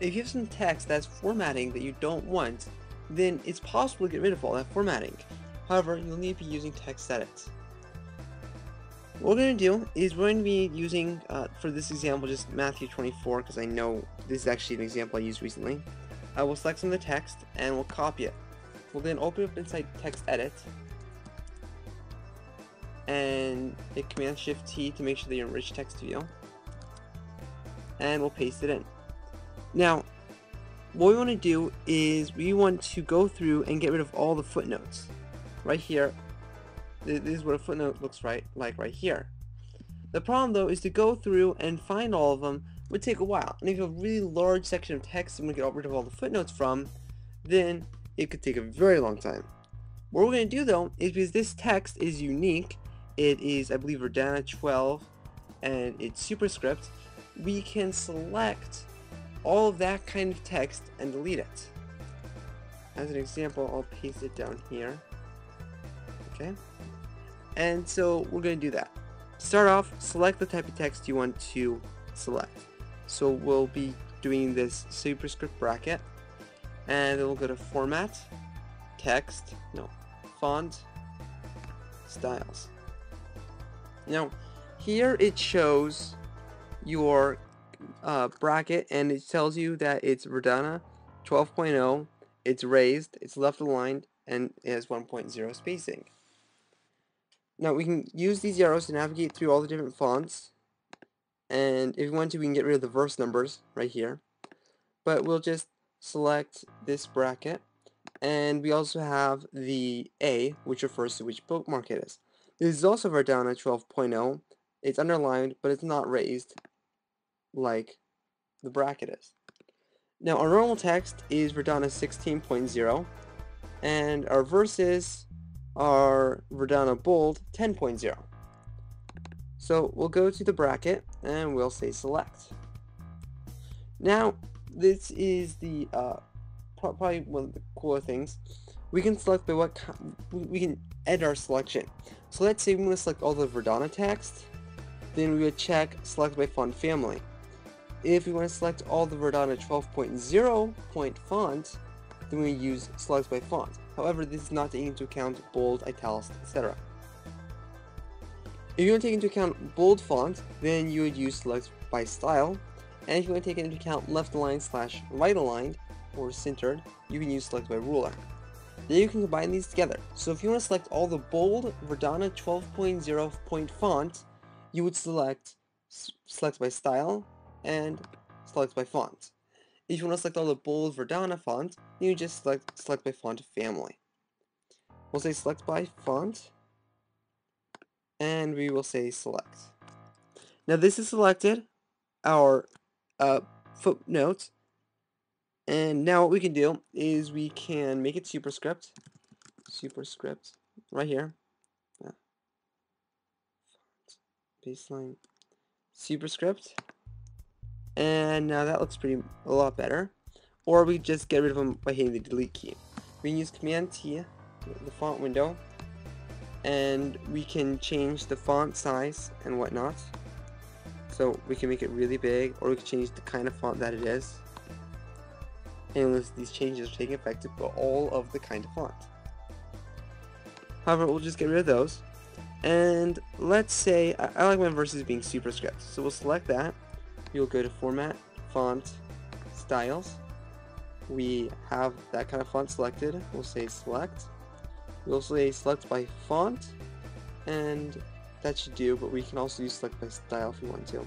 if you have some text that's formatting that you don't want, then it's possible to get rid of all that formatting. However, you'll need to be using text edits. What we're going to do is we're going to be using, for this example, just Matthew 24, because I know this is actually an example I used recently. I will select some of the text and we'll copy it. We'll then open it up inside text edit and hit Command-Shift-T to make sure that you're in rich text view, and we'll paste it in. Now, what we want to do is we want to go through and get rid of all the footnotes. Right here, this is what a footnote looks like right here. The problem though is to go through and find all of them would take a while, and if you have a really large section of text and we get rid of all the footnotes from, then it could take a very long time. What we're going to do though is, because this text is unique, it is, I believe, Verdana 12 and it's superscript, we can select all of that kind of text and delete it. As an example, I'll paste it down here. Okay, and so we're going to do that. Start off, select the type of text you want to select. So we'll be doing this superscript bracket, and then we'll go to Format, Text, Font, Styles. Now, here it shows your bracket, and it tells you that it's Verdana 12.0, it's raised, it's left aligned, and it has 1.0 spacing. Now we can use these arrows to navigate through all the different fonts, and if we want to, we can get rid of the verse numbers right here, but we'll just select this bracket, and we also have the A, which refers to which bookmark it is. This is also Verdana 12.0. It's underlined, but it's not raised like the bracket is. Now our normal text is Verdana 16.0, and our verses are Verdana bold 10.0. So we'll go to the bracket and we'll say select. Now this is the probably one of the cooler things. We can select by what we can edit our selection. So let's say we want to select all the Verdana text, then we would check select by font family. If we want to select all the Verdana 12.0 point font, then we use select by font. However, this is not taking into account bold, italics, etc. If you want to take into account bold font, then you would use select by style. And if you want to take into account left aligned / right aligned or centered, you can use select by ruler. Then you can combine these together. So if you want to select all the bold Verdana 12.0 point font, you would select by style and select by font. If you want to select all the bold Verdana font, you just select by font family. We'll say select by font, and we will say select. Now this is selected our footnote, and now what we can do is we can make it superscript right here, baseline superscript, and now that looks a lot better. Or we just get rid of them by hitting the delete key. We can use Command-T, the font window, and we can change the font size and whatnot. So we can make it really big, or we can change the kind of font that it is. And these changes are taking effect for all of the kind of font. However, we'll just get rid of those. And let's say, I like my verses being superscript, so we'll select that. We'll go to Format, Font, Styles. We have that kind of font selected. We'll say select. We'll say select by font, and that should do, but we can also use select by style if we want to.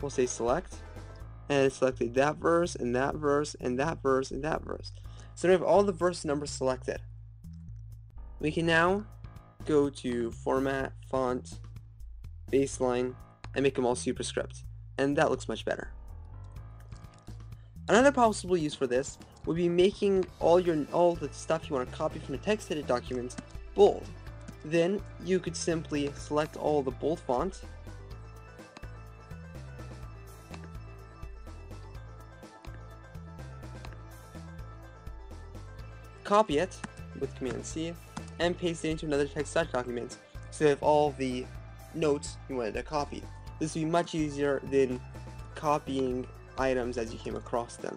We'll say select, and it selected that verse, and that verse, and that verse, and that verse. So we have all the verse numbers selected. We can now go to Format, Font, Baseline, and make them all superscript, and that looks much better. Another possible use for this would be making all the stuff you want to copy from the text edit documents bold. Then you could simply select all the bold font, copy it with Command-C, and paste it into another text edit document so you have all the notes you wanted to copy. This would be much easier than copying items as you came across them.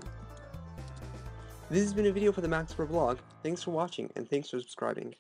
This has been a video for the MacTipper blog. Thanks for watching, and thanks for subscribing.